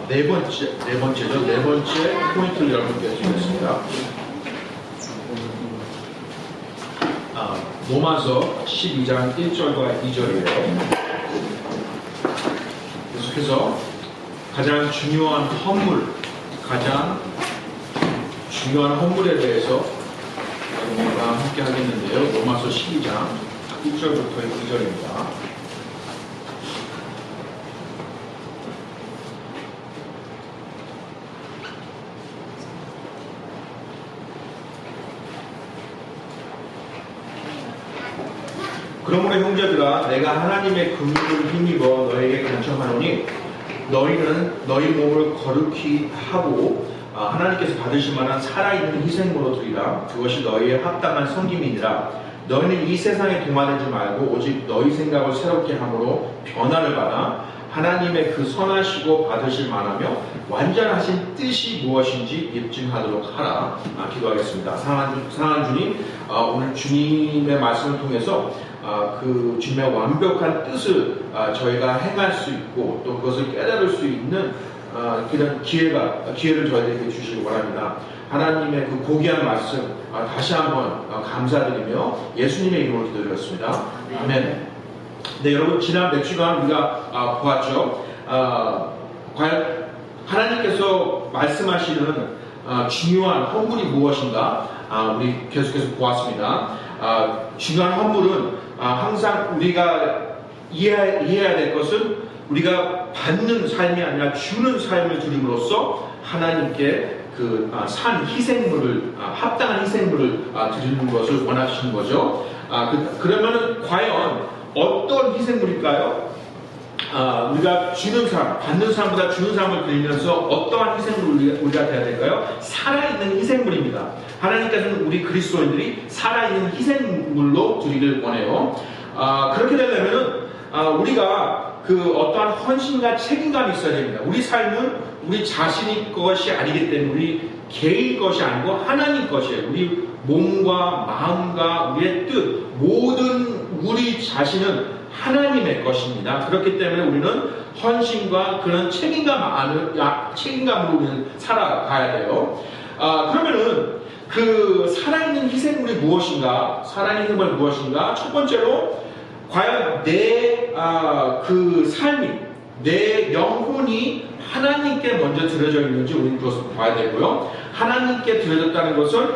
네 번째 포인트를 여러분께 드리겠습니다. 로마서 12장 1절과 2절이에요. 계속해서 가장 중요한 헌물에 대해서 여러분과 함께 하겠는데요. 로마서 12장 1절부터 2절입니다. 그러므로 형제들아, 내가 하나님의 긍휼을 힘입어 너에게 간청하노니 너희는 너희 몸을 거룩히 하고 하나님께서 받으실 만한 살아있는 희생으로 드리라. 그것이 너희의 합당한 섬김이니라. 너희는 이 세상에 동화되지 말고 오직 너희 생각을 새롭게 함으로 변화를 받아 하나님의 그 선하시고 받으실 만하며 완전하신 뜻이 무엇인지 입증하도록 하라. 기도하겠습니다. 사랑하는 주님, 오늘 주님의 말씀을 통해서 그 주님의 완벽한 뜻을 저희가 행할 수 있고 또 그것을 깨달을 수 있는 그런 기회를 저희에게 주시기 원합니다. 하나님의 그 고귀한 말씀 다시 한번 감사드리며 예수님의 이름으로 기도드렸습니다. 아멘. 네, 여러분, 지난 몇 주간 우리가 보았죠. 과연 하나님께서 말씀하시는 중요한 헌물이 무엇인가 우리 계속해서 보았습니다. 중요한 헌물은 항상 우리가 이해해야 될 것은 우리가 받는 삶이 아니라 주는 삶을 드림으로써 하나님께 그 산 희생물을 합당한 희생물을 드리는 것을 원하시는 거죠. 그러면은 과연 어떤 희생물일까요? 우리가 주는 삶, 받는 삶보다 주는 삶을 드리면서 어떠한 희생물을 우리가 돼야 될까요? 살아있는 희생물입니다. 하나님께서는 우리 그리스도인들이 살아있는 희생물로 드리기를 원해요. 그렇게 되려면은 우리가 그 어떠한 헌신과 책임감이 있어야 됩니다. 우리 삶은 우리 자신의 것이 아니기 때문에 우리 개인 것이 아니고 하나님 것이에요. 우리 몸과 마음과 우리의 뜻, 모든 우리 자신은 하나님의 것입니다. 그렇기 때문에 우리는 헌신과 그런 책임감으로 우리는 살아가야 돼요. 그러면은 그 살아있는 희생물이 무엇인가? 살아있는 희생물이 무엇인가? 첫 번째로 과연 내 그 삶이, 내 영혼이 하나님께 먼저 드려져 있는지 우리는 그것을 봐야 되고요. 하나님께 드려졌다는 것은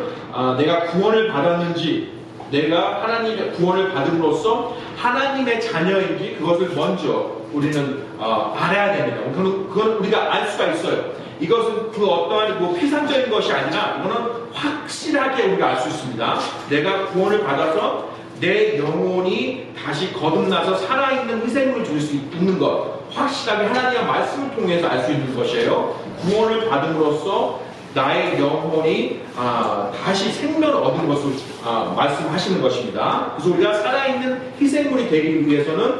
내가 구원을 받았는지, 내가 하나님의 구원을 받음으로써 하나님의 자녀인지 그것을 먼저 우리는 알아야 됩니다. 그건 우리가 알 수가 있어요. 이것은 그 어떠한 피상적인 것이 아니라 이거는 확실하게 우리가 알 수 있습니다. 내가 구원을 받아서 내 영혼이 다시 거듭나서 살아있는 희생물을 줄 수 있는 것, 확실하게 하나님의 말씀을 통해서 알 수 있는 것이에요. 구원을 받음으로써 나의 영혼이 다시 생명을 얻은 것을 말씀하시는 것입니다. 그래서 우리가 살아있는 희생물이 되기 위해서는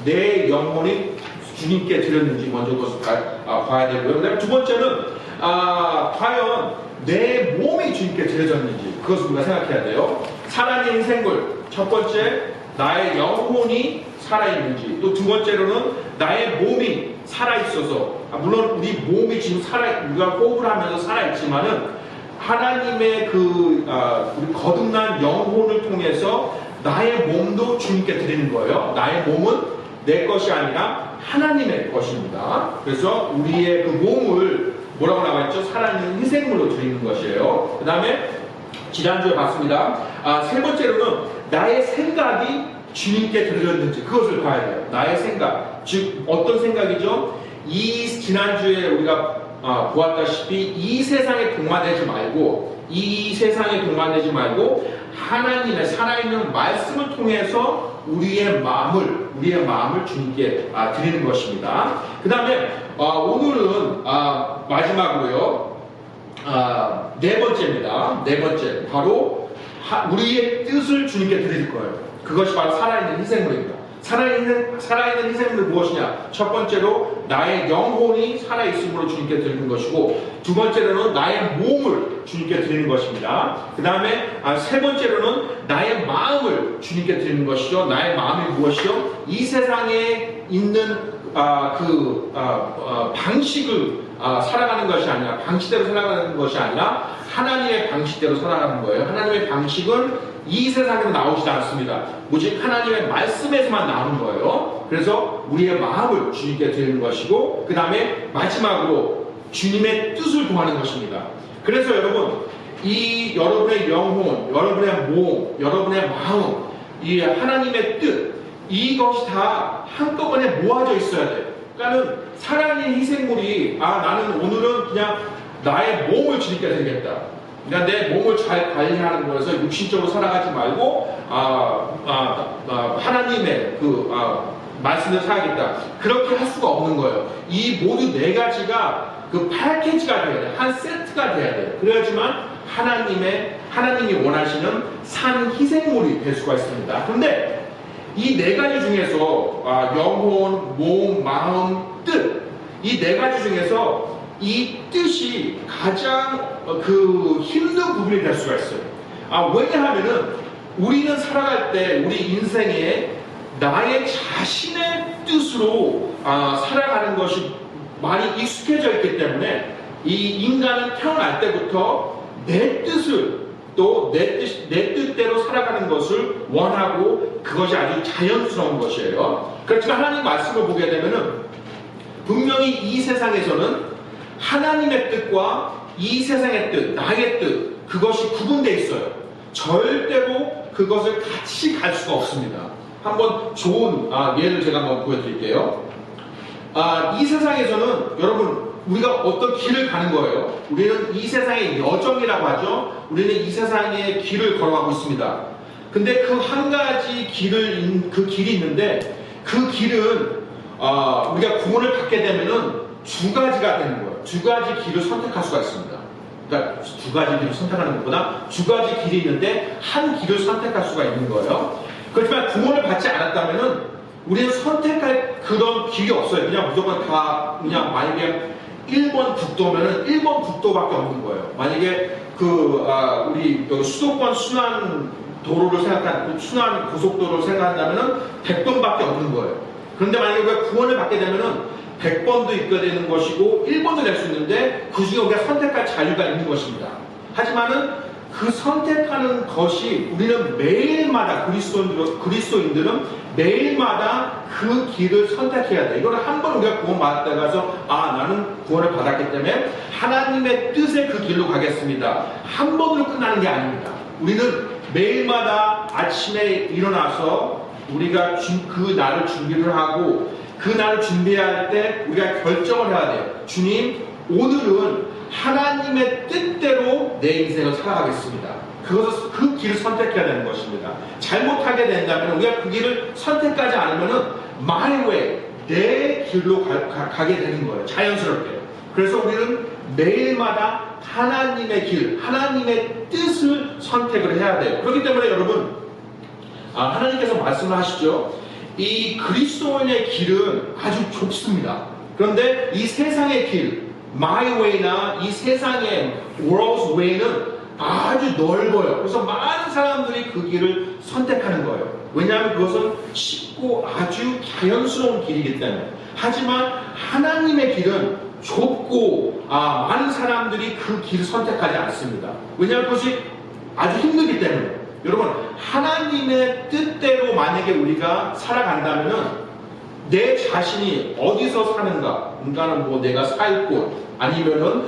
내 영혼이 주님께 드렸는지 먼저 그것을 봐야 되고요. 그다음에 두 번째는 과연 내 몸이 주님께 드려졌는지 그것을 우리가 생각해야 돼요. 살아있는 희생물, 첫 번째 나의 영혼이 살아있는지, 또 두 번째로는 나의 몸이 살아있어서, 물론 우리 몸이 지금 우리가 호흡을 하면서 살아있지만은 하나님의 우리 거듭난 영혼을 통해서 나의 몸도 주님께 드리는 거예요. 나의 몸은 내 것이 아니라 하나님의 것입니다. 그래서 우리의 그 몸을 뭐라고 나와 있죠? 살아있는 희생물로 드리는 것이에요. 그 다음에 지난주에 봤습니다. 세 번째로는 나의 생각이 주님께 드려졌는지 그것을 봐야 돼요. 나의 생각, 즉 어떤 생각이죠? 지난주에 우리가 보았다시피 이 세상에 동화되지 말고 하나님의 살아있는 말씀을 통해서 우리의 마음을 주님께 드리는 것입니다. 그 다음에 오늘은 마지막으로요, 네 번째입니다. 네 번째, 바로 우리의 뜻을 주님께 드릴 거예요. 그것이 바로 살아있는 희생물입니다. 살아있는 희생물은 무엇이냐? 첫 번째로 나의 영혼이 살아있음으로 주님께 드리는 것이고, 두 번째로는 나의 몸을 주님께 드리는 것입니다. 그 다음에 세 번째로는 나의 마음을 주님께 드리는 것이죠. 나의 마음이 무엇이요? 이 세상에 있는 방식을 살아가는 것이 아니라 방식대로 살아가는 것이 아니라 하나님의 방식대로 살아가는 거예요. 하나님의 방식은 이 세상에서 나오지 않습니다. 오직 하나님의 말씀에서만 나오는 거예요. 그래서 우리의 마음을 주님께 드리는 것이고 그 다음에 마지막으로 주님의 뜻을 구하는 것입니다. 그래서 여러분 이 여러분의 영혼, 여러분의 몸, 여러분의 마음, 이 하나님의 뜻 이것이 다 한꺼번에 모아져 있어야 돼요. 그러니까는 살아있는 희생물이 나는 오늘은 그냥 나의 몸을 주님께 드리겠다. 그러니까 내 몸을 잘 관리하는 거에서 육신적으로 살아가지 말고 하나님의 말씀을 살아야겠다. 그렇게 할 수가 없는 거예요. 이 모두 네 가지가 그 패키지가 돼야 돼요. 한 세트가 돼야 돼요. 그래야지만 하나님이 원하시는 산 희생물이 될 수가 있습니다. 그런데 이 네 가지 중에서 영혼, 몸, 마음, 뜻 이 네 가지 중에서 이 뜻이 가장 힘든 부분이 될 수가 있어요. 왜냐하면은 우리는 살아갈 때 우리 인생에 나의 자신의 뜻으로 살아가는 것이 많이 익숙해져 있기 때문에 이 인간은 태어날 때부터 내 뜻을 또 내 뜻대로 살아가는 것을 원하고 그것이 아주 자연스러운 것이에요. 그렇지만 하나님 말씀을 보게 되면은 분명히 이 세상에서는 하나님의 뜻과 이 세상의 뜻, 나의 뜻 그것이 구분되어 있어요. 절대로 그것을 같이 갈 수가 없습니다. 한번 좋은 예를 제가 한번 보여드릴게요. 이 세상에서는 여러분 우리가 어떤 길을 가는 거예요. 우리는 이 세상의 여정이라고 하죠. 우리는 이 세상의 길을 걸어가고 있습니다. 근데 그 한 가지 그 길이 있는데 그 길은 우리가 구원을 받게 되면은 두 가지가 되는 거예요. 두 가지 길을 선택할 수가 있습니다. 그러니까 두 가지 길을 선택하는 것보다 두 가지 길이 있는데 한 길을 선택할 수가 있는 거예요. 그렇지만 구원을 받지 않았다면은 우리는 선택할 그런 길이 없어요. 그냥 무조건 다 그냥 만약에 1번 국도면은 1번 국도밖에 없는 거예요. 만약에 우리 수도권 순환 도로를 순환 고속도로를 생각한다면은 100번밖에 없는 거예요. 그런데 만약에 우리가 구원을 받게 되면은 100번도 있게 되는 것이고 1번도 낼 수 있는데 그 중에 우리가 선택할 자유가 있는 것입니다. 하지만은 그 선택하는 것이 우리는 매일마다 그리스도인들은 매일마다 그 길을 선택해야 돼. 이거는 한 번 우리가 구원 받았다 가서 나는 구원을 받았기 때문에 하나님의 뜻의 그 길로 가겠습니다. 한 번으로 끝나는 게 아닙니다. 우리는 매일마다 아침에 일어나서 우리가 그 날을 준비를 하고 그 날을 준비할 때 우리가 결정을 해야 돼요. 주님, 오늘은 하나님의 뜻대로 내 인생을 살아가겠습니다. 그 길을 선택해야 되는 것입니다. 잘못하게 된다면 우리가 그 길을 선택하지 않으면 my way, 내 길로 가게 되는 거예요. 자연스럽게. 그래서 우리는 매일마다 하나님의 길, 하나님의 뜻을 선택을 해야 돼요. 그렇기 때문에 여러분 하나님께서 말씀을 하시죠. 이 그리스도인의 길은 아주 좁습니다. 그런데 이 세상의 길, my way나 이 세상의 world's way는 아주 넓어요. 그래서 많은 사람들이 그 길을 선택하는 거예요. 왜냐하면 그것은 쉽고 아주 자연스러운 길이기 때문에. 하지만 하나님의 길은 좁고 많은 사람들이 그 길을 선택하지 않습니다. 왜냐하면 그것이 아주 힘들기 때문에. 여러분, 하나님의 뜻대로 만약에 우리가 살아간다면 내 자신이 어디서 사는가, 그러니까는 내가 살 곳, 아니면은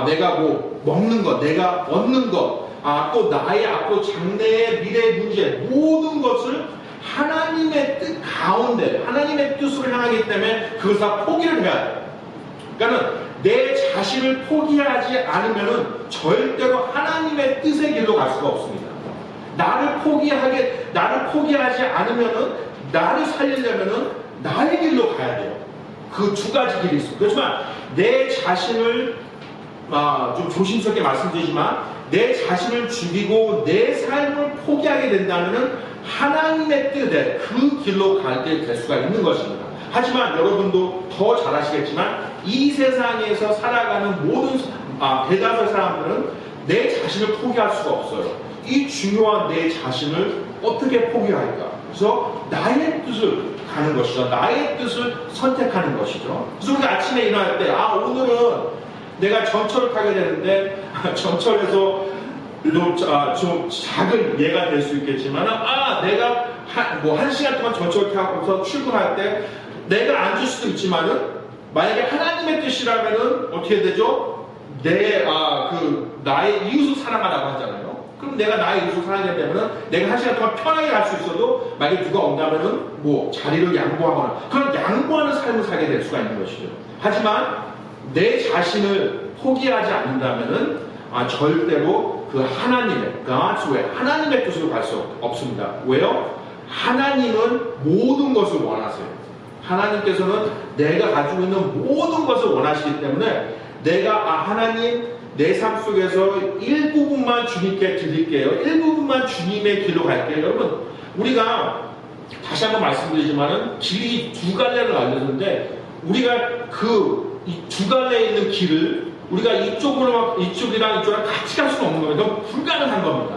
내가 먹는 것, 내가 얻는 것, 또 나의 앞으로 장래의 미래의 문제, 모든 것을 하나님의 뜻 가운데, 하나님의 뜻으로 향하기 때문에 그것을 다 포기를 해야 돼요. 그러니까는 내 자신을 포기하지 않으면은 절대로 하나님의 뜻의 길로 갈 수가 없습니다. 나를 포기하지 않으면은, 나를 살리려면은 나의 길로 가야 돼요. 그 두 가지 길이 있어요. 그렇지만 내 자신을 좀 조심스럽게 말씀드리지만 내 자신을 죽이고 내 삶을 포기하게 된다면 하나님의 뜻에 그 길로 가게 될 수가 있는 것입니다. 하지만 여러분도 더 잘 아시겠지만 이 세상에서 살아가는 모든 대다수의 사람들은 내 자신을 포기할 수가 없어요. 이 중요한 내 자신을 어떻게 포기할까? 그래서 나의 뜻을 가는 것이죠. 나의 뜻을 선택하는 것이죠. 그래서 우리가 아침에 일어날 때, 오늘은 내가 전철을 타게 되는데, 전철에서 좀 작은 예가 될 수 있겠지만, 내가 한 시간 동안 전철을 타고서 출근할 때, 내가 앉을 수도 있지만은, 만약에 하나님의 뜻이라면은 어떻게 되죠? 나의 이웃을 사랑하라고 하잖아요. 그럼 내가 나의 이웃을 사랑하게 되면은 내가 한 시간 동안 편하게 갈 수 있어도 만약에 누가 온다면은 자리를 양보하거나 그런 양보하는 삶을 살게 될 수가 있는 것이죠. 하지만 내 자신을 포기하지 않는다면은 절대로 그 하나님의 God's way, 하나님의 뜻으로 갈 수 없습니다. 왜요? 하나님은 모든 것을 원하세요. 하나님께서는 내가 가지고 있는 모든 것을 원하시기 때문에 내가 하나님 내 삶 속에서 일부분만 주님께 드릴게요. 일부분만 주님의 길로 갈게요. 여러분, 우리가 다시 한번 말씀드리지만은 길이 두 갈래를 알려줬는데 우리가 이 두 갈래에 있는 길을 우리가 이쪽이랑 이쪽이랑 같이 갈 수는 없는 겁니다. 이건 불가능한 겁니다.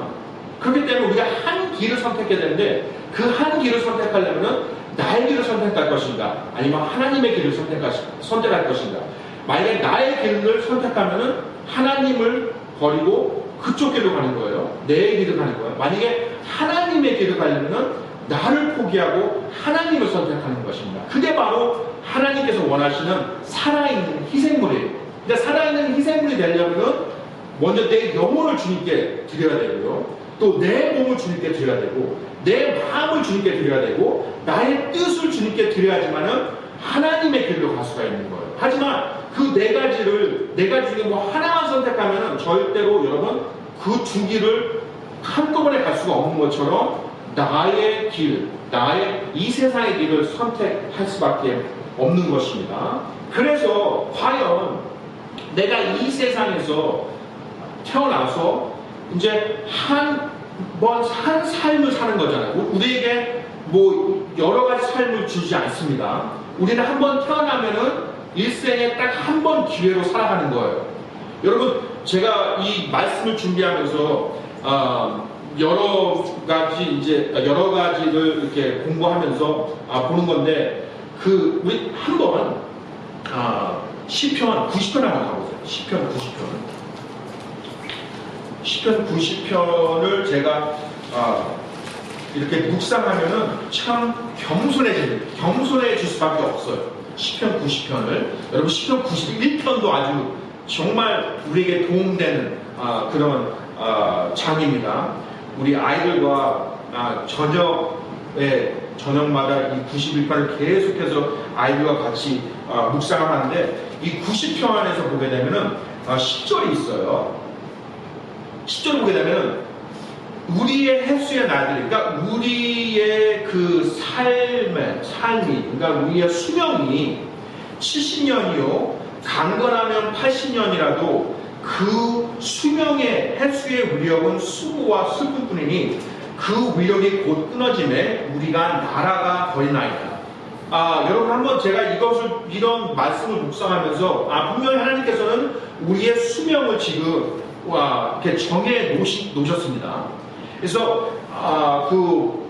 그렇기 때문에 우리가 한 길을 선택해야 되는데 그 한 길을 선택하려면은 나의 길을 선택할 것인가 아니면 하나님의 길을 선택할 것인가. 만약에 나의 길을 선택하면은 하나님을 버리고 그쪽 길로 가는 거예요. 내 길을 가는 거예요. 만약에 하나님의 길을 가려면 나를 포기하고 하나님을 선택하는 것입니다. 그게 바로 하나님께서 원하시는 살아있는 희생물이에요. 근데 살아있는 희생물이 되려면 먼저 내 영혼을 주님께 드려야 되고요. 또 내 몸을 주님께 드려야 되고 내 마음을 주님께 드려야 되고 나의 뜻을 주님께 드려야지만은 하나님의 길로 갈 수가 있는 거예요. 하지만 그 네 가지를 내가 중에 하나만 선택하면은 절대로 여러분 그 두 길을 한꺼번에 갈 수가 없는 것처럼 나의 길, 나의 이 세상의 길을 선택할 수밖에 없는 것입니다. 그래서 과연 내가 이 세상에서 태어나서 이제 한 삶을 사는 거잖아요. 우리에게 여러 가지 삶을 주지 않습니다. 우리는 한 번 태어나면은 일생에 딱 한 번 기회로 살아가는 거예요. 여러분, 제가 이 말씀을 준비하면서 여러 가지를 이렇게 공부하면서 보는 건데 우리 한번 시편 90편 한번 가보세요. 시편 90편을 제가 이렇게 묵상하면은 참 겸손해질 수밖에 없어요. 시편 90편을 여러분 시편 91편도 아주 정말 우리에게 도움되는 그런 장입니다. 우리 아이들과 저녁마다 이 91편을 계속해서 아이들과 같이 묵상을 하는데 이 90편에서 보게 되면은 10절이 있어요. 10절 보게 되면은 우리의 햇수의 날들이, 그러니까 우리의 그 삶이, 그러니까 우리의 수명이 70년이요, 강건하면 80년이라도 그 수명의 햇수의 위력은 수고와 슬픔뿐이니 그 위력이 곧 끊어짐에 우리가 나라가 버리나이다. 여러분 한번 제가 이런 말씀을 묵상하면서 분명히 하나님께서는 우리의 수명을 지금 이렇게 정해 놓으셨습니다. 그래서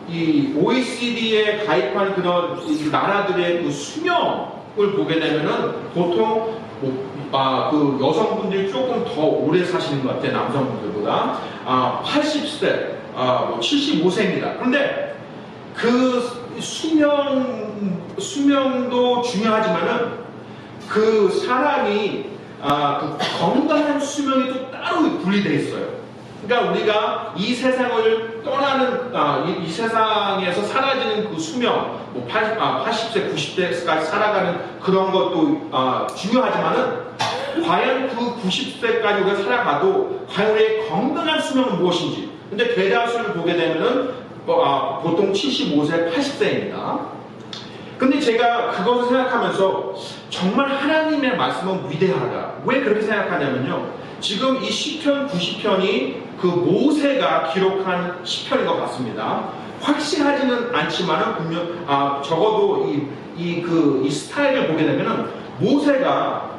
이 OECD에 가입한 그런 나라들의 그 수명을 보게 되면은 보통 그 여성분들이 조금 더 오래 사시는 것 같아요. 남성분들보다 80세, 75세입니다. 그런데 그 수명도 중요하지만은 그 사람이 그 건강한 수명이 또 따로 분리되어 있어요. 그러니까 우리가 이 세상을 떠나는 이 세상에서 사라지는 그 수명, 80세, 90세까지 살아가는 그런 것도 중요하지만은 과연 그 90세까지 우리가 살아가도 과연 우리의 건강한 수명은 무엇인지. 근데 대다수를 보게 되면은 보통 75세, 80세입니다. 근데 제가 그것을 생각하면서 정말 하나님의 말씀은 위대하다. 왜 그렇게 생각하냐면요. 지금 이 시편 90편이 그 모세가 기록한 시편인 것 같습니다. 확실하지는 않지만은 분명 적어도 이 스타일을 보게 되면은 모세가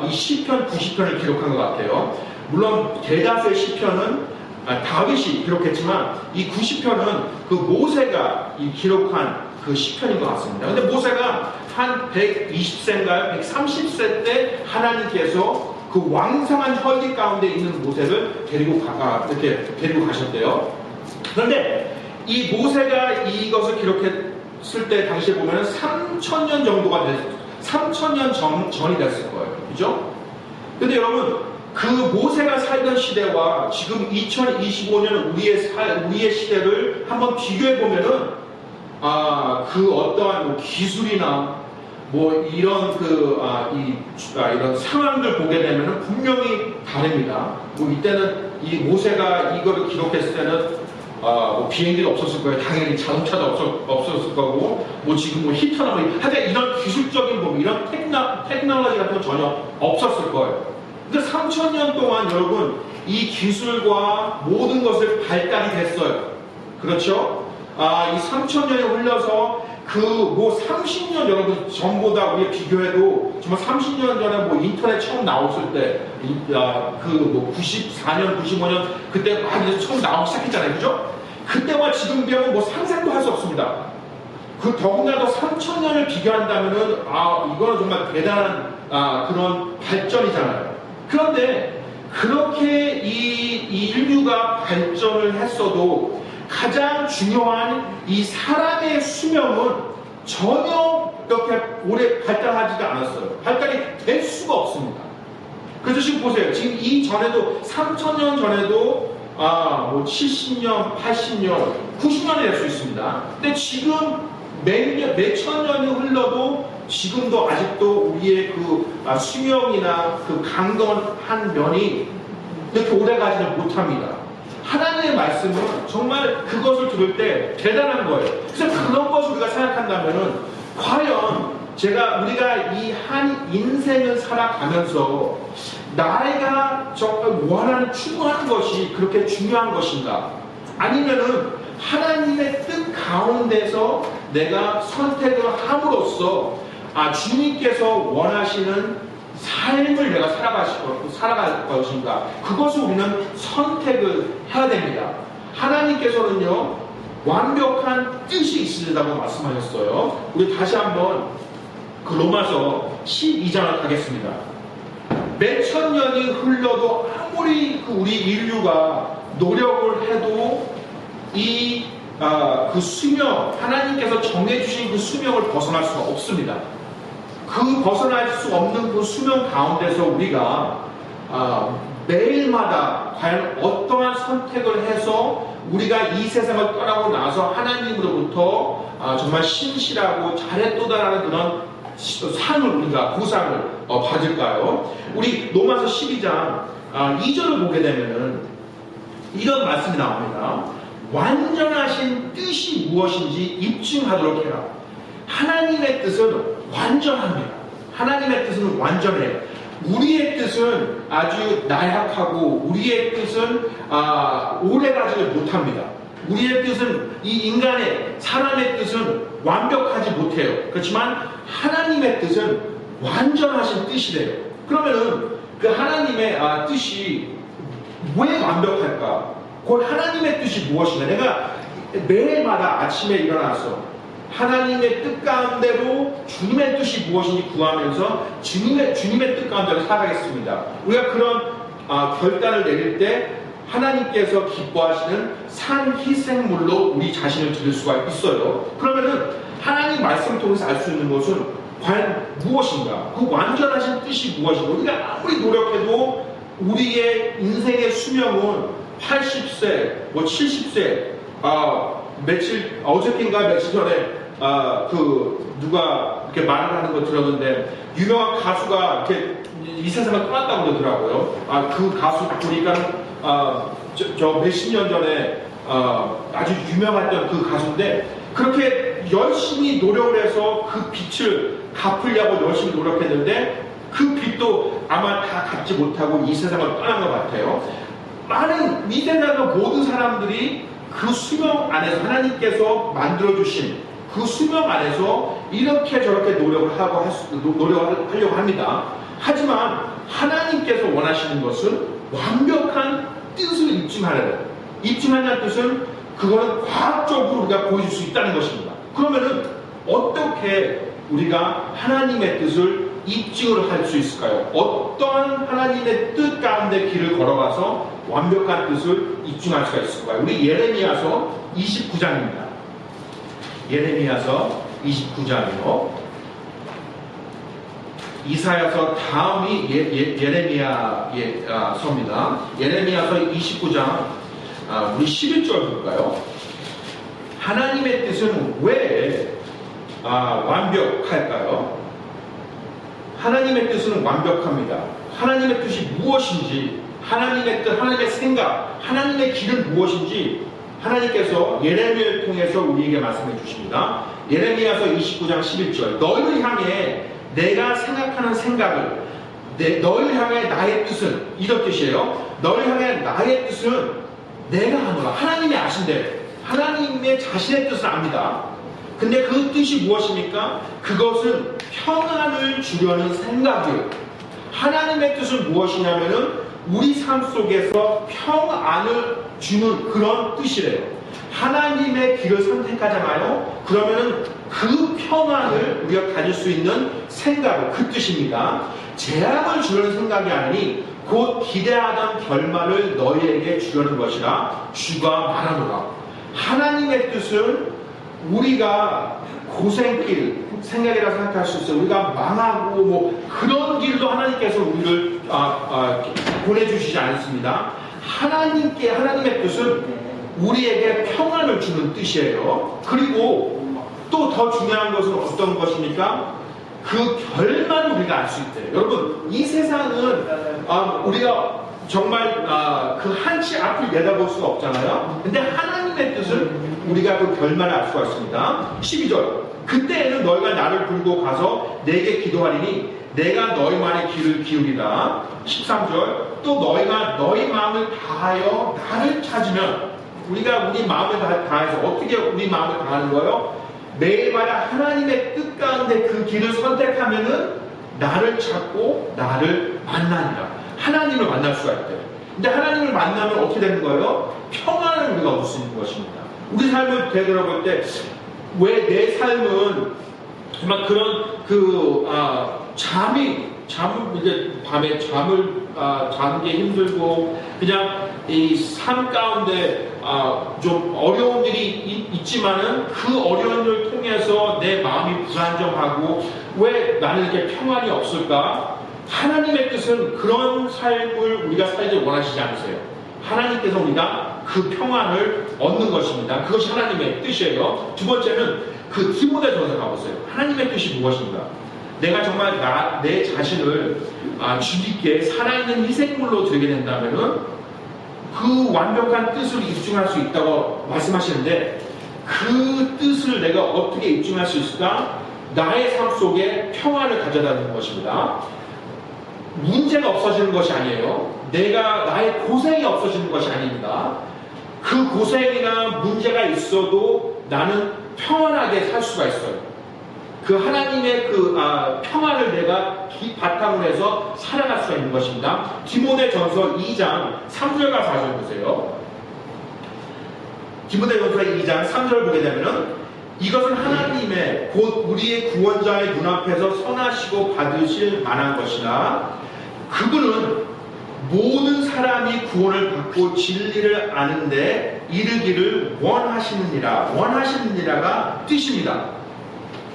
이 시편 90편을 기록한 것 같아요. 물론 대다수의 시편은 다윗이 기록했지만 이 90편은 그 모세가 기록한 그 시편인 것 같습니다. 근데 모세가 한 120세인가요? 130세 때 하나님께서 그 왕성한 혈기 가운데 있는 모세를 이렇게 데리고 가셨대요. 그런데 이 모세가 이것을 기록했을 때 당시에 보면은 3,000년 정도가 됐어요. 3,000년 전이 됐을 거예요. 그죠? 근데 여러분, 그 모세가 살던 시대와 지금 2025년 우리의 시대를 한번 비교해 보면은, 그 어떠한 뭐 기술이나 뭐 이런 이런 상황들 보게 되면은 분명히 다릅니다. 뭐 이때는 이 모세가 이거를 기록했을 때는 뭐 비행기도 없었을 거예요. 당연히 자동차도 없었을 거고, 뭐 지금 뭐 히터나 뭐 하여튼 이런 기술적인 부분, 이런 테크놀로지 같은 건 전혀 없었을 거예요. 근데 3,000년 동안 여러분 이 기술과 모든 것을 발달이 됐어요. 그렇죠? 이 3,000년이 흘러서 그 뭐 30년 여러분 전보다 우리 비교해도 정말 30년 전에 뭐 인터넷 처음 나왔을 때 그 뭐 94년, 95년 그때 막 이제 처음 나오기 시작했잖아요. 그죠? 그때와 지금 비하면 뭐 상상도 할 수 없습니다. 그 더군다나 3,000년을 비교한다면은 이거는 정말 대단한 그런 발전이잖아요. 그런데 그렇게 이 인류가 발전을 했어도 가장 중요한 이 사람의 수명은 전혀 이렇게 오래 발달하지가 않았어요. 발달이 될 수가 없습니다. 그래서 지금 보세요. 지금 이전에도 3,000년 전에도 뭐 70년, 80년, 90년이 될 수 있습니다. 근데 지금 몇천 년이 흘러도 지금도 아직도 우리의 그 수명이나 그 강건한 면이 이렇게 오래가지는 못합니다. 하나님의 말씀은 정말 그것을 들을 때 대단한 거예요. 그래서 그런 것을 우리가 생각한다면은 과연 우리가 이 한 인생을 살아가면서 나이가 정말 원하는 충분한 것이 그렇게 중요한 것인가? 아니면은 하나님의 뜻 가운데서 내가 선택을 함으로써 주님께서 원하시는 삶을 내가 살아갈 것인가? 그것을 우리는 선택을 해야 됩니다. 하나님께서는요, 완벽한 뜻이 있으리라고 말씀하셨어요. 우리 다시 한번 그 로마서 12장을 가겠습니다. 몇천 년이 흘러도 아무리 우리 인류가 노력을 해도 그 수명, 하나님께서 정해주신 그 수명을 벗어날 수가 없습니다. 그 벗어날 수 없는 그 수명 가운데서 우리가 매일마다 과연 어떠한 선택을 해서 우리가 이 세상을 떠나고 나서 하나님으로부터 정말 신실하고 잘했도다라는 그런 상을 우리가 보상을 받을까요? 우리 로마서 12장 2절을 보게 되면은 이런 말씀이 나옵니다. 완전하신 뜻이 무엇인지 입증하도록 해라. 하나님의 뜻은 완전합니다. 하나님의 뜻은 완전해요. 우리의 뜻은 아주 나약하고 우리의 뜻은 오래가지를 못합니다. 우리의 뜻은 이 인간의 사람의 뜻은 완벽하지 못해요. 그렇지만 하나님의 뜻은 완전하신 뜻이래요. 그러면은 그 하나님의 뜻이 왜 완벽할까? 그 하나님의 뜻이 무엇인가? 내가 매일마다 아침에 일어나서 하나님의 뜻 가운데로 주님의 뜻이 무엇인지 구하면서 주님의 뜻 가운데로 살아가겠습니다. 우리가 그런 결단을 내릴 때 하나님께서 기뻐하시는 산 희생물로 우리 자신을 드릴 수가 있어요. 그러면은 하나님 말씀을 통해서 알 수 있는 것은 과연 무엇인가? 그 완전하신 뜻이 무엇인가? 우리가 아무리 노력해도 우리의 인생의 수명은 80세, 뭐 70세, 어저께인가 며칠 전에 누가 이렇게 말을 하는 거 들었는데, 유명한 가수가 이렇게 이 세상을 떠났다고 그러더라고요. 그 가수 보니까, 저 몇십 년 전에, 아주 유명했던 그 가수인데, 그렇게 열심히 노력을 해서 그 빚을 갚으려고 열심히 노력했는데, 그 빚도 아마 다 갚지 못하고 이 세상을 떠난 것 같아요. 많은 이 세상의 모든 사람들이 그 수명 안에서 하나님께서 만들어주신 그 수명 안에서 이렇게 저렇게 노력을 하려고 합니다. 하지만 하나님께서 원하시는 것은 완벽한 뜻을 입증하는 뜻은 그거는 과학적으로 우리가 보여줄 수 있다는 것입니다. 그러면은 어떻게 우리가 하나님의 뜻을 입증을 할 수 있을까요? 어떤 하나님의 뜻 가운데 길을 걸어가서 완벽한 뜻을 입증할 수가 있을까요? 우리 예레미야서 29장입니다. 예레미야서 29장이요. 이사야서 다음이 예레미야서입니다. 예레미야서 29장 우리 11절 볼까요? 하나님의 뜻은 왜 완벽할까요? 하나님의 뜻은 완벽합니다. 하나님의 뜻이 무엇인지, 하나님의 뜻, 하나님의 생각, 하나님의 길은 무엇인지 하나님께서 예레미야를 통해서 우리에게 말씀해 주십니다. 예레미야서 29장 11절 너희를 향해 내가 생각하는 생각을 너희를 향해 나의 뜻은 이런 뜻이에요. 너희를 향해 나의 뜻은 내가 하노라. 하나님이 아신대요. 하나님의 자신의 뜻을 압니다. 근데 그 뜻이 무엇입니까? 그것은 평안을 주려는 생각이에요. 하나님의 뜻은 무엇이냐면은 우리 삶 속에서 평안을 주는 그런 뜻이래요. 하나님의 길을 선택하잖아요. 그러면은 그 평안을 우리가 가질 수 있는 생각, 그 뜻입니다. 재앙을 주려는 생각이 아니니 곧 기대하던 결말을 너희에게 주려는 것이라 주가 말하노라. 하나님의 뜻은 우리가 고생길 생각이라 생각할 수 있어요. 우리가 망하고 뭐 그런 길도 하나님께서 우리를 보내주시지 않습니다. 하나님의 뜻은 우리에게 평안을 주는 뜻이에요. 그리고 또 더 중요한 것은 어떤 것입니까? 그 결말을 우리가 알 수 있대요. 여러분, 이 세상은 우리가 정말 그 한치 앞을 내다볼 수가 없잖아요. 근데 하나님의 뜻은 우리가 그 결말을 알 수가 있습니다. 12절 그때에는 너희가 나를 부르고 가서 내게 기도하리니 내가 너희만의 길을 기울이라. 13절 또 너희가 너희 마음을 다하여 나를 찾으면 우리가 우리 마음을 다해서 어떻게 우리 마음을 다하는 거예요? 매일마다 하나님의 뜻 가운데 그 길을 선택하면은 나를 찾고 나를 만나니라. 하나님을 만날 수가 있대요. 근데 하나님을 만나면 어떻게 되는 거예요? 평안을 우리가 얻을 수 있는 것입니다. 우리 삶을 되돌아볼 때 왜 내 삶은 정말 그런 이제 밤에 잠을 자는 게 힘들고 그냥 이 삶 가운데 좀 어려운 일이 있지만은 그 어려운 일을 통해서 내 마음이 불안정하고 왜 나는 이렇게 평안이 없을까? 하나님의 뜻은 그런 삶을 우리가 살길 원하시지 않으세요. 하나님께서 우리가 그 평안을 얻는 것입니다. 그것이 하나님의 뜻이에요. 두 번째는 그 디모데전서 가보세요. 하나님의 뜻이 무엇인가? 내가 정말 내 자신을 주님께 살아있는 희생물로 드리게 된다면은 그 완벽한 뜻을 입증할 수 있다고 말씀하시는데 그 뜻을 내가 어떻게 입증할 수 있을까? 나의 삶 속에 평안을 가져다주는 것입니다. 문제가 없어지는 것이 아니에요. 나의 고생이 없어지는 것이 아닙니다. 그 고생이나 문제가 있어도 나는 평안하게 살 수가 있어요. 그 하나님의 그 평안을 내가 바탕으로 해서 살아갈 수가 있는 것입니다. 디모데전서 2장 3절과 4절 보세요. 디모데전서 2장 3절 보게 되면은 이것은 하나님의 곧 우리의 구원자의 눈앞에서 선하시고 받으실 만한 것이라. 그분은 모든 사람이 구원을 받고 진리를 아는데 이르기를 원하시느니라가 뜻입니다.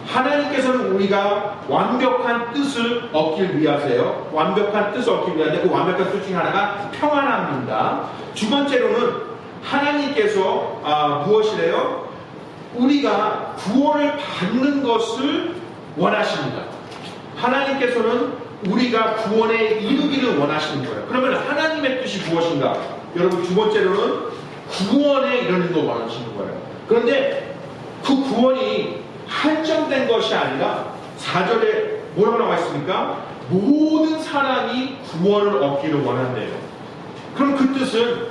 하나님께서는 우리가 완벽한 뜻을 얻길 위하세요. 완벽한 뜻을 얻기 위한데 그 완벽한 뜻 중에 하나가 평안함입니다. 두 번째로는 하나님께서 무엇이래요? 우리가 구원을 받는 것을 원하십니다. 하나님께서는 우리가 구원에 이르기를 원하시는 거예요. 그러면 하나님의 뜻이 무엇인가? 여러분, 두 번째로는 구원에 이르는 걸 원하시는 거예요. 그런데 그 구원이 한정된 것이 아니라 4절에 뭐라고 나와 있습니까? 모든 사람이 구원을 얻기를 원한대요. 그럼 그 뜻은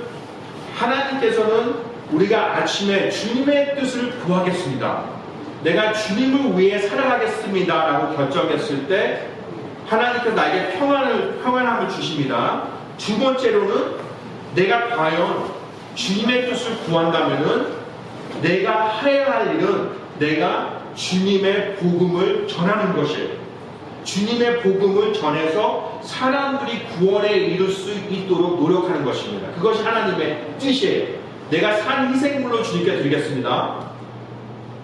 하나님께서는 우리가 아침에 주님의 뜻을 구하겠습니다. 내가 주님을 위해 살아가겠습니다 라고 결정했을 때 하나님께서 나에게 평안함을 주십니다. 두 번째로는 내가 과연 주님의 뜻을 구한다면은 내가 해야 할 일은 내가 주님의 복음을 전하는 것이에요. 주님의 복음을 전해서 사람들이 구원에 이룰 수 있도록 노력하는 것입니다. 그것이 하나님의 뜻이에요. 내가 산 희생물로 주님께 드리겠습니다.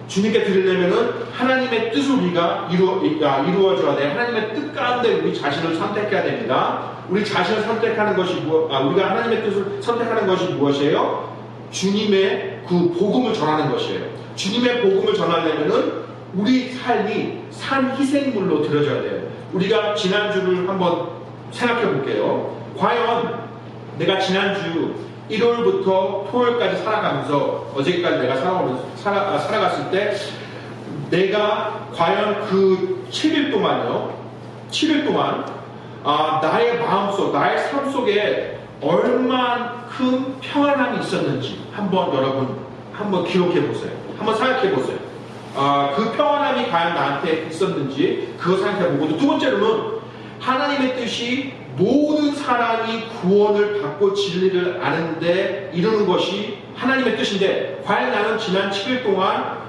주님께 드리려면은 하나님의 뜻을 우리가 이루어져야 돼. 하나님의 뜻 가운데 우리 자신을 선택해야 됩니다. 우리 자신을 선택하는 것이 우리가 하나님의 뜻을 선택하는 것이 무엇이에요? 주님의 그 복음을 전하는 것이에요. 주님의 복음을 전하려면은 우리 삶이 산 희생물로 드려져야 돼요. 우리가 지난주를 한번 생각해 볼게요. 과연 내가 지난주 1월부터 토요일까지 살아가면서 어제까지 내가 살아갔을 때 내가 과연 그 7일 동안요, 7일 동안 나의 마음속, 나의 삶 속에 얼만큼 평안함이 있었는지 여러분 한번 기록해 보세요. 한번 생각해 보세요. 그 평안함이 과연 나한테 있었는지 그거 생각해 보고, 두 번째로는 하나님의 뜻이 모든 사람이 구원을 받고 진리를 아는데 이루는 것이 하나님의 뜻인데, 과연 나는 지난 7일 동안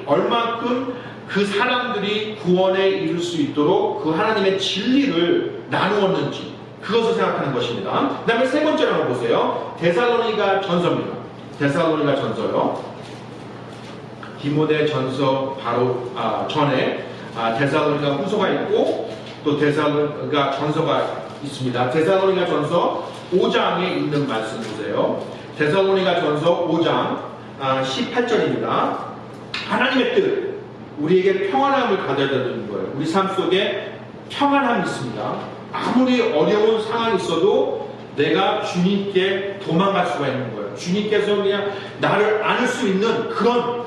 얼만큼 그 사람들이 구원에 이룰 수 있도록 그 하나님의 진리를 나누었는지, 그것을 생각하는 것입니다. 그 다음에 세 번째로 한번 보세요. 데살로니가 전서입니다. 데살로니가 전서요. 디모데 전서 바로 전에 데살로니가 후서가 있고 또 데살로니가 전서가 있습니다. 데살로니가 전서 5장에 있는 말씀 보세요. 데살로니가 전서 5장 18절입니다. 하나님의 뜻, 우리에게 평안함을 가져야 되는 거예요. 우리 삶 속에 평안함이 있습니다. 아무리 어려운 상황이 있어도 내가 주님께 도망갈 수가 있는 거예요. 주님께서 그냥 나를 안을 수 있는 그런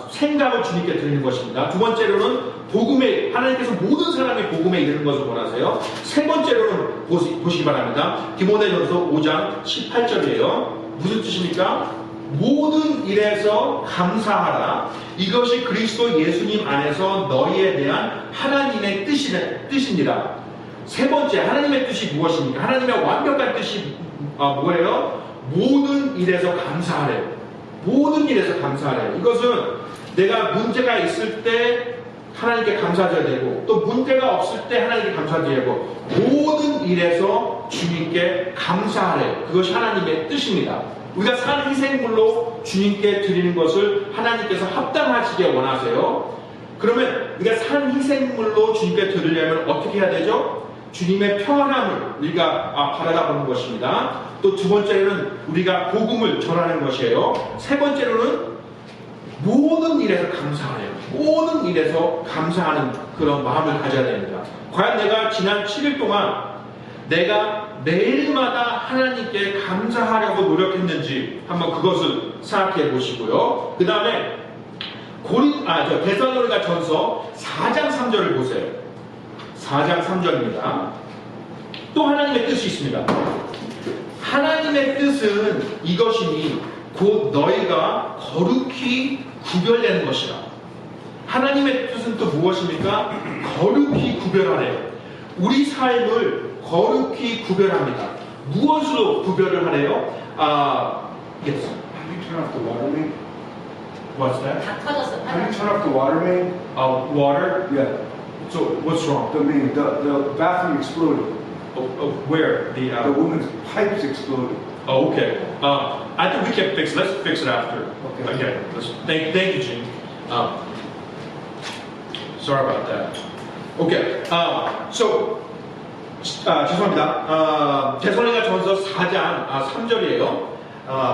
생각을 주님께 드리는 것입니다. 두 번째로는 복음에, 하나님께서 모든 사람이 복음에 이르는 것을 원하세요. 세 번째로는 보시기 바랍니다. 디모데전서 5장 18절이에요. 무슨 뜻입니까? 모든 일에서 감사하라. 이것이 그리스도 예수님 안에서 너희에 대한 하나님의 뜻이니라. 세 번째, 하나님의 뜻이 무엇입니까? 하나님의 완벽한 뜻이 뭐예요? 모든 일에서 감사하래요. 모든 일에서 감사하래요. 이것은 내가 문제가 있을 때 하나님께 감사드려야 되고, 또 문제가 없을 때 하나님께 감사드려야 되고, 모든 일에서 주님께 감사하래요. 그것이 하나님의 뜻입니다. 우리가 산 희생물로 주님께 드리는 것을 하나님께서 합당하시게 원하세요. 그러면 우리가 산 희생물로 주님께 드리려면 어떻게 해야 되죠? 주님의 평안함을 우리가 바라다 보는 것입니다. 또 두 번째로는 우리가 복음을 전하는 것이에요. 세 번째로는 모든 일에서 감사해요. 모든 일에서 감사하는 그런 마음을 가져야 됩니다. 과연 내가 지난 7일 동안 내가 매일마다 하나님께 감사하려고 노력했는지 한번 그것을 생각해 보시고요. 그 다음에 데살로니가 전서 4장 3절을 보세요. 4장 3절입니다. 또 하나님의 뜻이 있습니다. 하나님의 뜻은 이것이니 곧 너희가 거룩히 구별되는 것이라. 하나님의 뜻은 또 무엇입니까? 거룩히 구별하래요. 우리 삶을 거룩히 구별합니다. 무엇으로 구별을 하래요? Yes. Have you turned off the water main? What's that? 다 터졌어. Have you turned off the water main? Water? Yeah. So what's wrong? The main, the bathroom exploded. Where? The woman's pipes exploded. Oh, okay. I think we can fix. Let's fix it after. Okay. Thank you, Jim. Sorry about that. Okay. 죄송합니다. 데살로니가 전서 4장 3절이에요.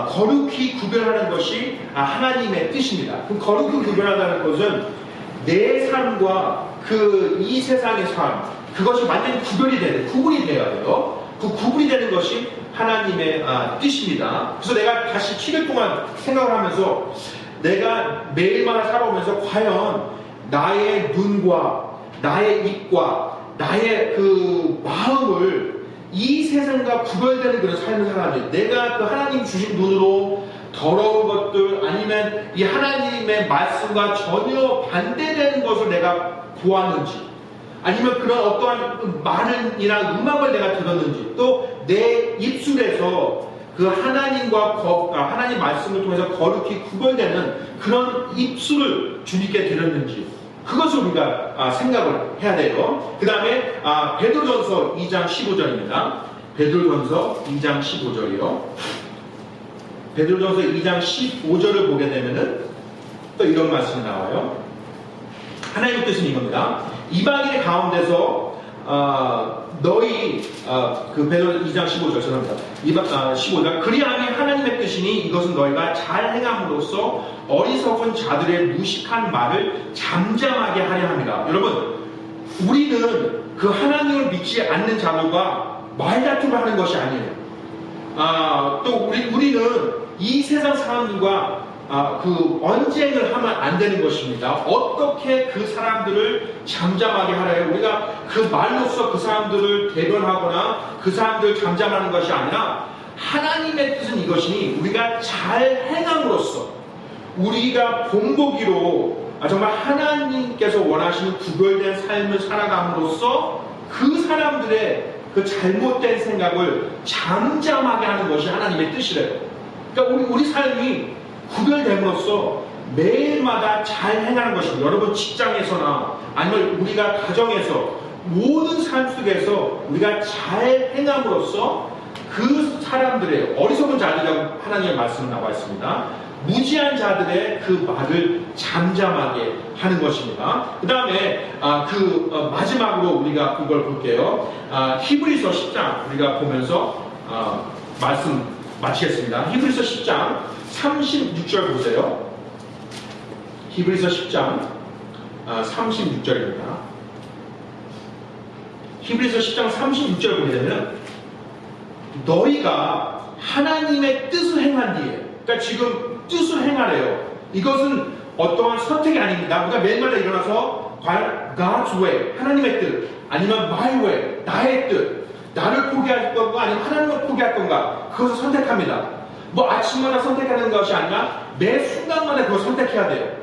거룩히 구별하는 것이 하나님의 뜻입니다. 그 거룩히 구별한다는 것은 내 삶과 이 세상의 삶, 그것이 완전히 구분이 되어야 돼요. 그 구분이 되는 것이 하나님의 뜻입니다. 그래서 내가 다시 7일 동안 생각을 하면서 내가 매일마다 살아오면서 과연 나의 눈과 나의 입과 나의 그 마음을 이 세상과 구별되는 그런 삶을 살아가는지, 내가 그 하나님 주신 눈으로 더러운 것들 아니면 이 하나님의 말씀과 전혀 반대되는 것을 내가 보았는지, 아니면 그런 어떠한 말이나 음악을 내가 들었는지, 또 내 입술에서 그 하나님 말씀을 통해서 거룩히 구별되는 그런 입술을 주님께 드렸는지 그것을 우리가 생각을 해야 돼요. 그 다음에 베드로전서 2장 15절입니다. 베드로전서 2장 15절이요. 베드로전서 2장 15절을 보게 되면은 또 이런 말씀이 나와요. 하나님의 뜻은 이겁니다. 이방인의 가운데서 너희 그 베드로 2장 15절 죄송합니다. 15절 그리하면 하나님의 뜻이니 이것은 너희가 잘 행함으로써 어리석은 자들의 무식한 말을 잠잠하게 하려 합니다. 여러분 우리는 그 하나님을 믿지 않는 자들과 말다툼을 하는 것이 아니에요. 또 우리는 이 세상 사람들과 그 언쟁을 하면 안 되는 것입니다. 어떻게 그 사람들을 잠잠하게 하라요? 우리가 그 말로써 그 사람들을 대변하거나 그 사람들을 잠잠하는 것이 아니라 하나님의 뜻은 이것이니 우리가 잘 행함으로써 우리가 본보기로 정말 하나님께서 원하시는 구별된 삶을 살아감으로써 그 사람들의 그 잘못된 생각을 잠잠하게 하는 것이 하나님의 뜻이래요. 그러니까 우리 삶이 구별됨으로써 매일마다 잘 행하는 것입니다. 여러분 직장에서나 아니면 우리가 가정에서 모든 삶 속에서 우리가 잘 행함으로써 그 사람들의 어리석은 자들이라고 하나님의 말씀이 나와 있습니다. 무지한 자들의 그 말을 잠잠하게 하는 것입니다. 그 다음에 마지막으로 우리가 이걸 볼게요. 히브리서 10장 우리가 보면서 말씀 마치겠습니다. 히브리서 10장 36절 보세요. 히브리서 10장 36절입니다. 히브리서 10장 36절 보게 되면 너희가 하나님의 뜻을 행한 뒤에 그러니까 지금 뜻을 행하래요. 이것은 어떠한 선택이 아닙니다. 우리가 매일마다 일어나서 과연 God's way 하나님의 뜻 아니면 my way 나의 뜻 나를 포기할 건가 아니면 하나님을 포기할 건가 그것을 선택합니다. 뭐 아침마다 선택하는 것이 아니라 매 순간마다 그걸 선택해야 돼요.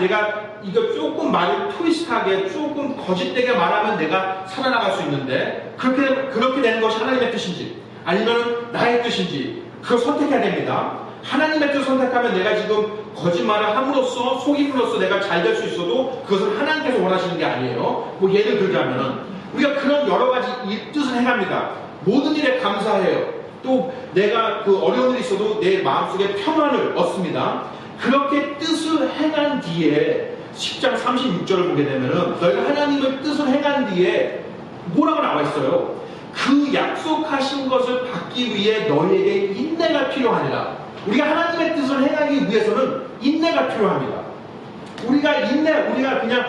내가 이거 조금 말을 트위스트하게 조금 거짓되게 말하면 내가 살아나갈 수 있는데 그렇게 되는 것이 하나님의 뜻인지 아니면 나의 뜻인지 그걸 선택해야 됩니다. 하나님의 뜻을 선택하면 내가 지금 거짓말을 함으로써 속임으로써 내가 잘 될 수 있어도 그것은 하나님께서 원하시는 게 아니에요. 뭐 예를 들자면은 우리가 그런 여러 가지 뜻을 행합니다. 모든 일에 감사해요. 또 내가 그 어려운 일이 있어도 내 마음속에 평안을 얻습니다. 그렇게 뜻을 행한 뒤에 10장 36절을 보게 되면은 너희가 하나님의 뜻을 행한 뒤에 뭐라고 나와 있어요? 그 약속하신 것을 받기 위해 너희에게 인내가 필요하니라. 우리가 하나님의 뜻을 행하기 위해서는 인내가 필요합니다. 우리가 그냥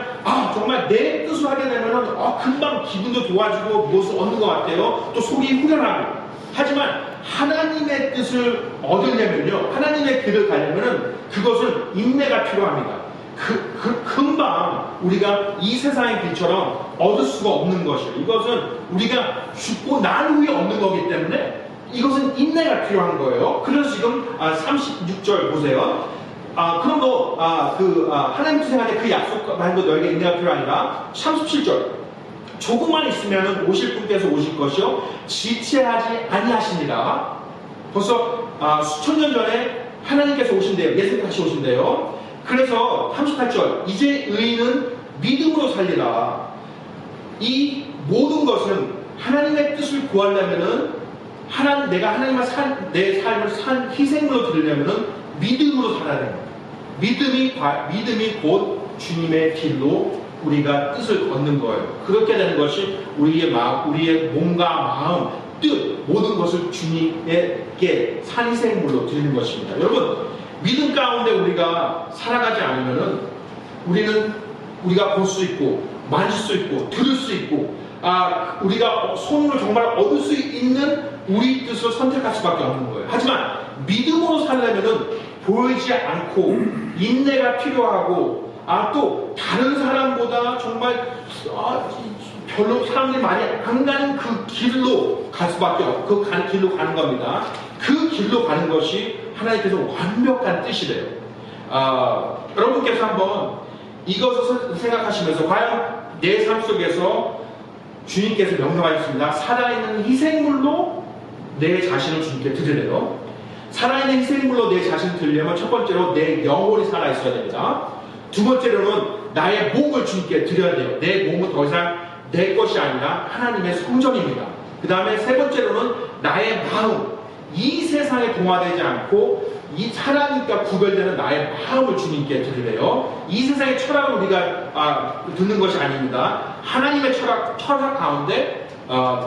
정말 내 뜻을 하게 되면은 금방 기분도 좋아지고 무엇을 얻는 것 같아요. 또 속이 후련하고. 하지만 하나님의 뜻을 얻으려면요, 하나님의 길을 가려면은 그것은 인내가 필요합니다. 금방 우리가 이 세상의 길처럼 얻을 수가 없는 것이에요. 이것은 우리가 죽고 난 후에 얻는 거기 때문에 이것은 인내가 필요한 거예요. 그래서 지금 36절 보세요. 그럼 하나님 뜻을 때 그 약속한 것 너에게 인내가 필요하니라. 37절 조금만 있으면 오실 분께서 오실 것이요 지체하지 아니하시니라. 벌써 수천 년 전에 하나님께서 오신대요. 예수님같이 오신대요. 그래서 38절 이제 의인은 믿음으로 살리라. 이 모든 것은 하나님의 뜻을 구하려면은 내가 하나님과 내 삶을 희생으로 드리려면은 믿음으로 살아야 됩니다. 믿음이 곧 주님의 길로 우리가 뜻을 얻는 거예요. 그렇게 되는 것이 우리의 마음, 우리의 몸과 마음, 뜻 모든 것을 주님에게 산희생물로 드리는 것입니다. 여러분 믿음 가운데 우리가 살아가지 않으면은 우리가 볼 수 있고 만질 수 있고 들을 수 있고 우리가 손으로 정말 얻을 수 있는 우리 뜻을 선택할 수밖에 없는 거예요. 하지만 믿음으로 살려면은 보이지 않고 인내가 필요하고 또 다른 사람보다 정말 별로 사람들이 많이 안 가는 그 길로 갈 수밖에 없고 그 길로 가는 겁니다. 그 길로 가는 것이 하나님께서 완벽한 뜻이래요. 여러분께서 한번 이것을 생각하시면서 과연 내 삶 속에서 주님께서 명령하셨습니다. 살아있는 희생물로 내 자신을 주님께 드리래요. 살아있는 희생물로 내 자신을 드리려면 첫 번째로 내 영혼이 살아있어야 됩니다. 두 번째로는 나의 몸을 주님께 드려야 돼요. 내 몸은 더 이상 내 것이 아니라 하나님의 성전입니다. 그 다음에 세 번째로는 나의 마음, 이 세상에 동화되지 않고 이 하나님과 구별되는 나의 마음을 주님께 드리래요. 이 세상의 철학을 우리가 듣는 것이 아닙니다. 하나님의 철학 가운데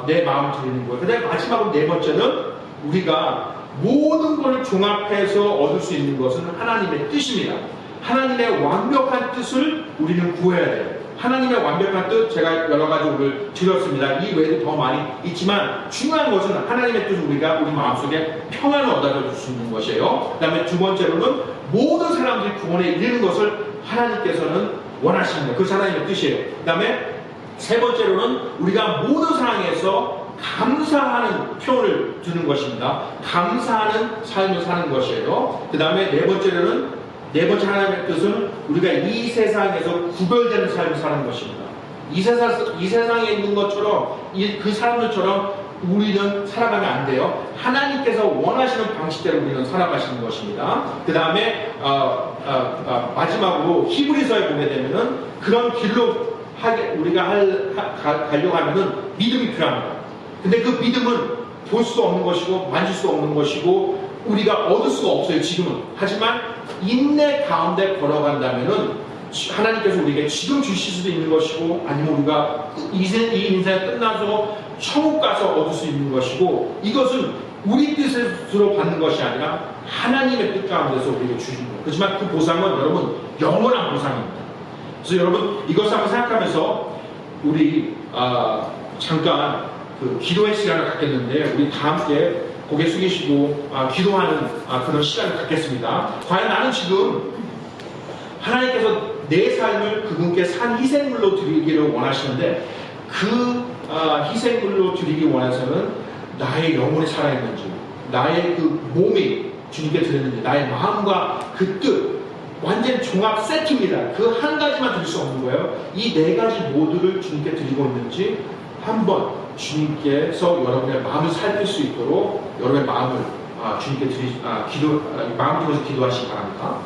내 마음을 드리는 거예요. 그 다음에 마지막으로 네 번째는 우리가 모든 것을 종합해서 얻을 수 있는 것은 하나님의 뜻입니다. 하나님의 완벽한 뜻을 우리는 구해야 돼요. 하나님의 완벽한 뜻 제가 여러 가지 오늘 드렸습니다. 이 외에도 더 많이 있지만 중요한 것은 하나님의 뜻을 우리가 우리 마음속에 평안을 얻어줄 수 있는 것이에요. 그 다음에 두 번째로는 모든 사람들이 구원에 이르는 것을 하나님께서는 원하시는 거예요. 그것이 하나님의 뜻이에요. 그 다음에 세 번째로는 우리가 모든 상황에서 감사하는 표현을 두는 것입니다. 감사하는 삶을 사는 것이에요. 그 다음에 네 번째 하나님의 뜻은 우리가 이 세상에서 구별되는 삶을 사는 것입니다. 이 세상에 있는 것처럼 그 사람들처럼 우리는 살아가면 안 돼요. 하나님께서 원하시는 방식대로 우리는 살아가시는 것입니다. 그 다음에 마지막으로 히브리서에 보게 되면은 그런 길로 우리가 가려고 하면은 믿음이 필요합니다. 근데 그 믿음은 볼 수도 없는 것이고 만질 수도 없는 것이고 우리가 얻을 수가 없어요 지금은. 하지만 인내 가운데 걸어간다면은 하나님께서 우리에게 지금 주실 수도 있는 것이고 아니면 우리가 이 인생이 끝나서 천국 가서 얻을 수 있는 것이고 이것은 우리 뜻으로 받는 것이 아니라 하나님의 뜻 가운데서 우리에게 주신 거예요. 그렇지만 그 보상은 여러분 영원한 보상입니다. 그래서 여러분 이것을 한번 생각하면서 우리 잠깐 그 기도의 시간을 갖겠는데 우리 다 함께 고개 숙이시고 기도하는 그런 시간을 갖겠습니다. 과연 나는 지금 하나님께서 내 삶을 그분께 산 희생물로 드리기를 원하시는데 그 희생물로 드리기 원해서는 나의 영혼이 살아있는지 나의 그 몸이 주님께 드렸는지 나의 마음과 그 뜻 완전 종합 세트입니다. 그 한 가지만 드릴 수 없는 거예요. 이 네 가지 모두를 주님께 드리고 있는지 한번 주님께서 여러분의 마음을 살필 수 있도록 여러분의 마음을 주님께 마음 통해서 기도하시기 바랍니다.